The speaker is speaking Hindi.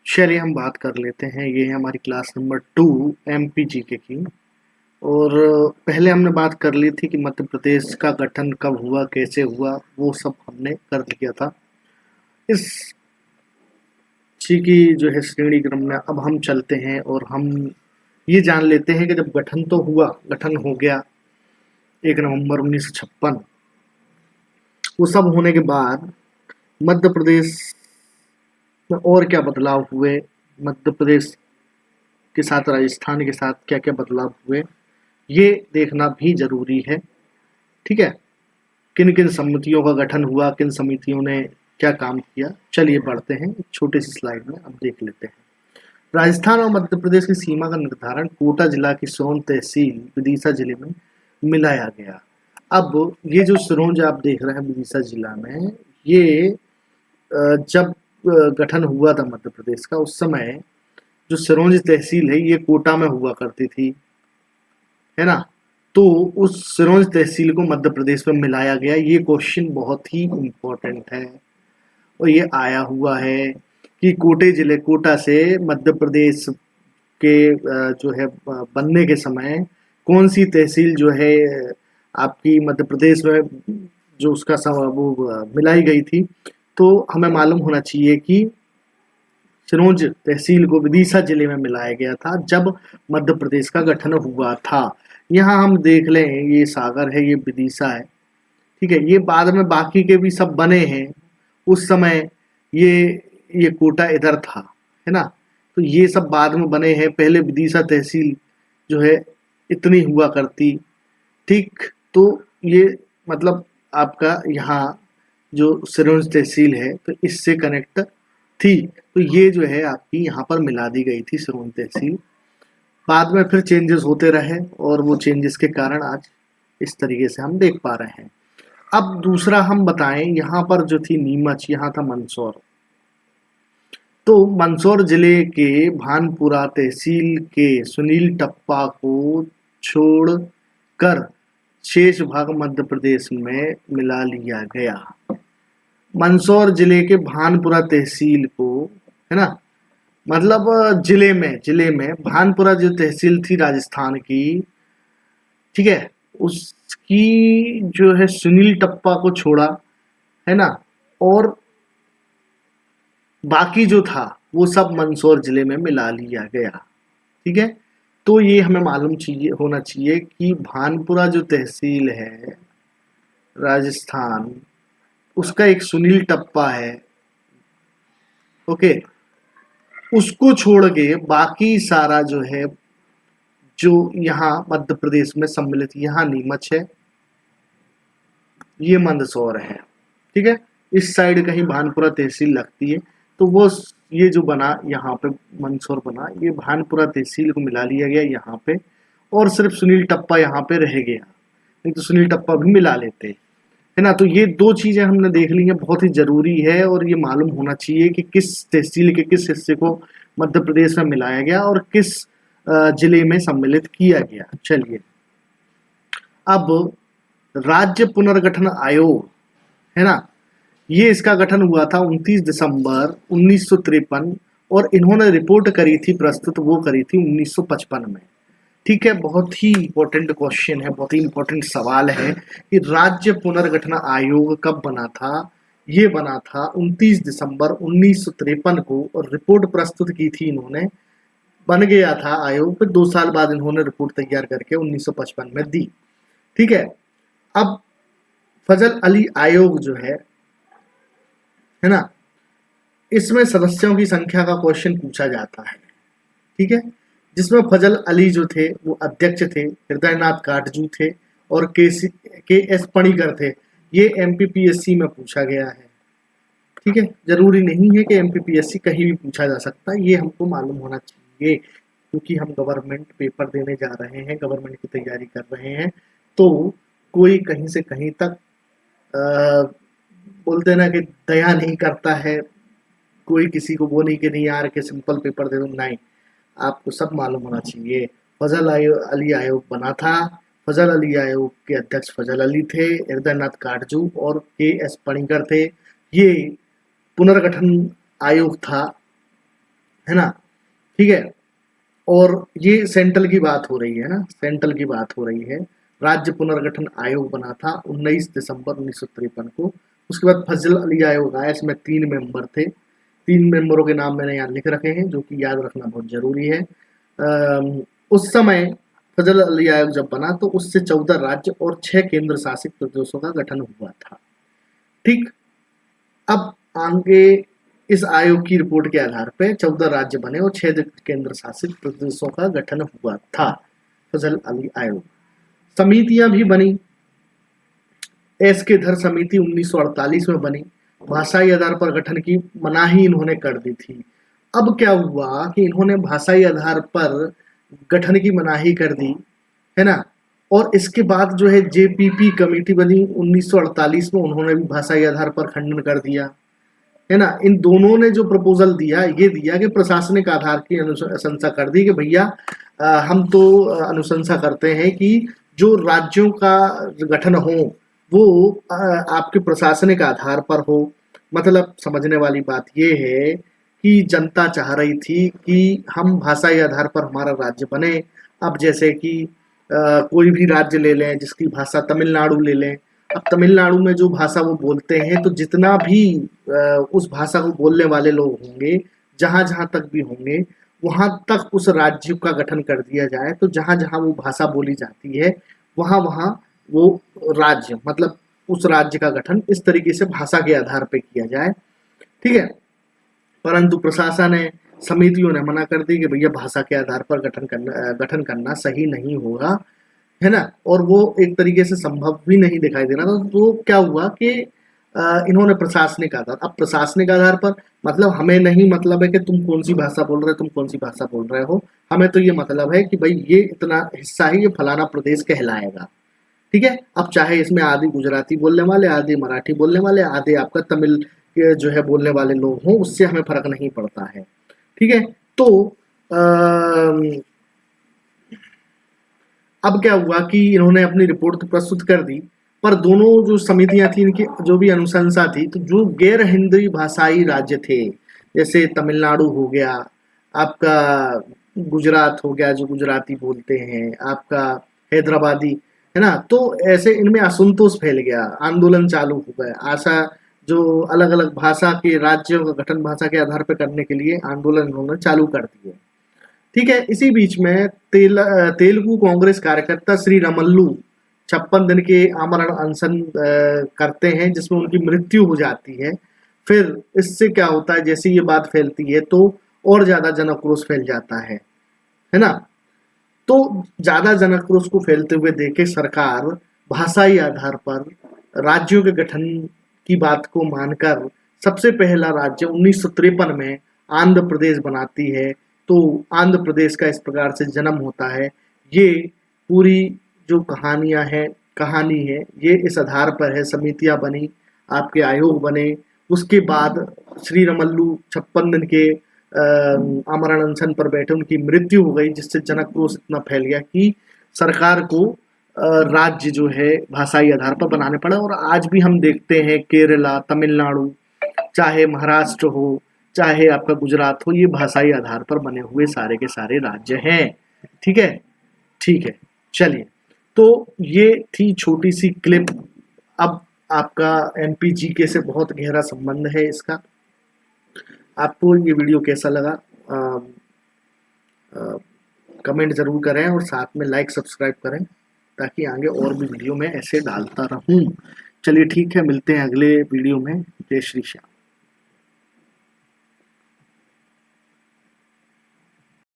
चलिए हम बात कर लेते हैं। ये है हमारी क्लास नंबर 2 एमपीजीके की। और पहले हमने बात कर ली थी कि मध्य प्रदेश का गठन कब हुआ, कैसे हुआ, वो सब हमने कर लिया था। इस ची की जो है श्रेणी क्रम में अब हम चलते हैं और हम ये जान लेते हैं कि जब गठन तो हुआ, गठन हो गया 1 नवंबर 1956। वो सब होने के बाद मध्य प्रदेश में और क्या बदलाव हुए, मध्य प्रदेश के साथ राजस्थान के साथ क्या क्या बदलाव हुए, ये देखना भी जरूरी है। ठीक है, किन किन समितियों का गठन हुआ, किन समितियों ने क्या काम किया। चलिए बढ़ते हैं, एक छोटी सी स्लाइड में अब देख लेते हैं। राजस्थान और मध्य प्रदेश की सीमा का निर्धारण कोटा जिला की सोन तहसील विदिशा जिले में मिलाया गया। अब ये जो सिरोंज आप देख रहे हैं विदिशा जिला में, ये जब गठन हुआ था मध्य प्रदेश का, उस समय जो सिरोंज तहसील है ये कोटा में हुआ करती थी, है ना। तो उस सिरोंज तहसील को मध्य प्रदेश में मिलाया गया। ये क्वेश्चन बहुत ही इम्पोर्टेंट है और ये आया हुआ है कि कोटा से मध्य प्रदेश के जो है बनने के समय कौन सी तहसील जो है आपकी मध्य प्रदेश में जो उसका वो मिलाई गई थी। तो हमें मालूम होना चाहिए कि सिरोंज तहसील को विदिशा जिले में मिलाया गया था जब मध्य प्रदेश का गठन हुआ था। यहाँ हम देख लें, ये सागर है, ये विदिशा है, ठीक है। ये बाद में बाकी के भी सब बने हैं। उस समय ये कोटा इधर था, है ना। तो ये सब बाद में बने हैं। पहले विदिशा तहसील जो है इतनी हुआ करती, ठीक। तो ये मतलब आपका यहाँ जो सिरोंज तहसील है तो इससे कनेक्ट थी। तो ये जो है आपकी यहाँ पर मिला दी गई थी सिरोंज तहसील। बाद में फिर चेंजेस होते रहे और वो चेंजेस के कारण आज इस तरीके से हम देख पा रहे हैं। अब दूसरा हम बताएं, यहाँ पर जो थी नीमच, यहाँ था मंदसौर। तो मंदसौर जिले के भानपुरा तहसील के सुनील टप्पा को छोड़कर शेष भाग मध्य प्रदेश में मिला लिया गया। मंदसौर जिले के भानपुरा तहसील को, है ना, मतलब जिले में भानपुरा जो तहसील थी राजस्थान की, ठीक है, उसकी जो है सुनील टप्पा को छोड़ा, है ना, और बाकी जो था वो सब मंदसौर जिले में मिला लिया गया। ठीक है, तो ये हमें मालूम चाहिए होना चाहिए कि भानपुरा जो तहसील है राजस्थान, उसका एक सुनील टप्पा है, ओके। उसको छोड़ के बाकी सारा जो है, जो यहाँ मध्य प्रदेश में सम्मिलित, यहाँ नीमच है, ये मंदसौर है, ठीक है। इस साइड कहीं भानपुरा तहसील लगती है, तो वो ये जो बना यहाँ पे मंदसौर बना, ये भानपुरा तहसील को मिला लिया गया यहाँ पे, और सिर्फ सुनील टप्पा यहाँ पे रह गया। नहीं तो सुनील टप्पा भी मिला लेते, है ना। तो ये दो चीजें हमने देख ली हैं, बहुत ही जरूरी है। और ये मालूम होना चाहिए कि किस तहसील के किस हिस्से को मध्य प्रदेश में मिलाया गया और किस जिले में सम्मिलित किया गया। चलिए, अब राज्य पुनर्गठन आयोग, है ना, ये इसका गठन हुआ था 29 दिसंबर 1953 और इन्होंने रिपोर्ट करी थी, प्रस्तुत वो करी थी 1955 में। ठीक है, बहुत ही इंपॉर्टेंट क्वेश्चन है, बहुत ही इंपॉर्टेंट सवाल है कि राज्य पुनर्गठन आयोग कब बना था। ये बना था 29 दिसंबर 1953 को और रिपोर्ट प्रस्तुत की थी इन्होंने। बन गया था आयोग, फिर 2 साल बाद इन्होंने रिपोर्ट तैयार करके 1955 में दी। ठीक है, अब फजल अली आयोग जो है ना, इसमें सदस्यों की संख्या का क्वेश्चन पूछा जाता है। ठीक है, जिसमें फजल अली जो थे वो अध्यक्ष थे, हृदयनाथ काटजू थे और के एस पणिकर थे। ये एमपीपीएससी में पूछा गया है। ठीक है, जरूरी नहीं है कि एमपीपीएससी कहीं भी पूछा जा सकता है, ये हमको मालूम होना चाहिए क्योंकि हम गवर्नमेंट पेपर देने जा रहे हैं, गवर्नमेंट की तैयारी कर रहे हैं। तो कोई कहीं से कहीं तक बोलते ना कि दया नहीं करता है, कोई किसी को वो नहीं कि नहीं यार के सिंपल पेपर दे दो, नहीं, आपको सब मालूम होना चाहिए। फजल अली आयोग बना था, फजल अली आयोग के अध्यक्ष फजल अली थे, हृदयनाथ काटजू और के एस पणिकर थे। ये पुनर्गठन आयोग था, है ना, ठीक है। और ये सेंट्रल की बात हो रही है ना, सेंट्रल की बात हो रही है। राज्य पुनर्गठन आयोग बना था 19 दिसंबर 1953 को। उसके बाद फजल अली आयोग आया, इसमें 3 मेंबर थे। 3 मेंबरों के नाम मैंने यहाँ लिख रखे हैं, जो कि याद रखना बहुत जरूरी है। उस समय फजल अली आयोग जब बना तो उससे 14 राज्य और 6 केंद्र शासित प्रदेशों का गठन हुआ था। ठीक, अब आगे इस आयोग की रिपोर्ट के आधार पर 14 राज्य बने और 6 केंद्र शासित प्रदेशों का गठन हुआ था। फजल अली आयोग, समितियां भी बनी। एस के धर समिति 1948 में बनी। भाषाई आधार पर गठन की मनाही इन्होंने कर दी थी। अब क्या हुआ कि इन्होंने भाषाई आधार पर गठन की मनाही कर दी, है ना। और इसके बाद जो है जेपीपी कमेटी बनी 1948 में, उन्होंने भी भाषाई आधार पर खंडन कर दिया, है ना। इन दोनों ने जो प्रपोजल दिया, ये दिया कि प्रशासनिक आधार की अनुशंसा कर दी कि भैया हम तो अनुशंसा करते हैं कि जो राज्यों का गठन हो वो आपके प्रशासनिक आधार पर हो। मतलब समझने वाली बात ये है कि जनता चाह रही थी कि हम भाषाई आधार पर हमारा राज्य बने। अब जैसे कि कोई भी राज्य ले लें जिसकी भाषा, तमिलनाडु ले लें, अब तमिलनाडु में जो भाषा वो बोलते हैं, तो जितना भी उस भाषा को बोलने वाले लोग होंगे, जहाँ जहाँ तक भी होंगे, वहाँ तक उस राज्य का गठन कर दिया जाए। तो जहाँ जहाँ वो भाषा बोली जाती है वहाँ वहाँ वो राज्य, मतलब उस राज्य का गठन इस तरीके से भाषा के आधार पर किया जाए, ठीक है। परंतु प्रशासन ने, समितियों ने मना कर दी कि भैया भाषा के आधार पर गठन करना सही नहीं होगा, है ना। और वो एक तरीके से संभव भी नहीं दिखाई दे रहा था। तो क्या हुआ कि इन्होंने प्रशासनिक आधार, अब प्रशासनिक आधार पर मतलब हमें नहीं मतलब है कि तुम कौन सी भाषा बोल रहे हो, तुम कौन सी भाषा बोल रहे हो, हमें तो ये मतलब है कि भाई ये इतना हिस्सा है, ये फलाना प्रदेश कहलाएगा, ठीक है। अब चाहे इसमें आधे गुजराती बोलने वाले, आधे मराठी बोलने वाले, आधे आपका तमिल जो है बोलने वाले लोग हों, उससे हमें फर्क नहीं पड़ता है, ठीक है। तो अब क्या हुआ कि इन्होंने अपनी रिपोर्ट तो प्रस्तुत कर दी, पर दोनों जो समितियां थी, इनकी जो भी अनुशंसा थी, तो जो गैर हिंदी भाषाई राज्य थे, जैसे तमिलनाडु हो गया, आपका गुजरात हो गया जो गुजराती बोलते हैं, आपका हैदराबादी, है ना, तो ऐसे इनमें असंतोष फैल गया, आंदोलन चालू हो गया। आशा जो अलग अलग भाषा के राज्यों का गठन भाषा के आधार पर करने के लिए आंदोलन इन्होंने चालू कर दिए, ठीक है। इसी बीच में तेलुगु कांग्रेस कार्यकर्ता श्री रमल्लू 56 दिन के आमरण अनशन करते हैं, जिसमें उनकी मृत्यु हो जाती है। फिर इससे क्या होता है, जैसे ये बात फैलती है तो और ज्यादा जनाक्रोश फैल जाता है ना। तो ज्यादा जनाक्रोश को फैलते हुए देखे सरकार भाषाई आधार पर राज्यों के गठन की बात को मानकर सबसे पहला राज्य 1953 में आंध्र प्रदेश बनाती है। तो आंध्र प्रदेश का इस प्रकार से जन्म होता है। ये पूरी जो कहानी है ये इस आधार पर है। समितियां बनी, आपके आयोग बने, उसके बाद श्री रमल्लू 56 दिन के आमरण अनशन पर बैठे, उनकी मृत्यु हो गई, जिससे जनक्रोश इतना फैल गया कि सरकार को राज्य जो है भाषाई आधार पर बनाने पड़ा। और आज भी हम देखते हैं केरला, तमिलनाडु, चाहे महाराष्ट्र हो, चाहे आपका गुजरात हो, ये भाषाई आधार पर बने हुए सारे के सारे राज्य हैं, ठीक है। ठीक है, चलिए, तो ये थी छोटी सी क्लिप। अब आपका एमपी जीके से बहुत गहरा संबंध है इसका। आपको ये वीडियो कैसा लगा कमेंट जरूर करें और साथ में लाइक सब्सक्राइब करें, ताकि आगे और भी वीडियो में ऐसे डालता रहूं। चलिए ठीक है, मिलते हैं अगले वीडियो में। जय श्री श्याम।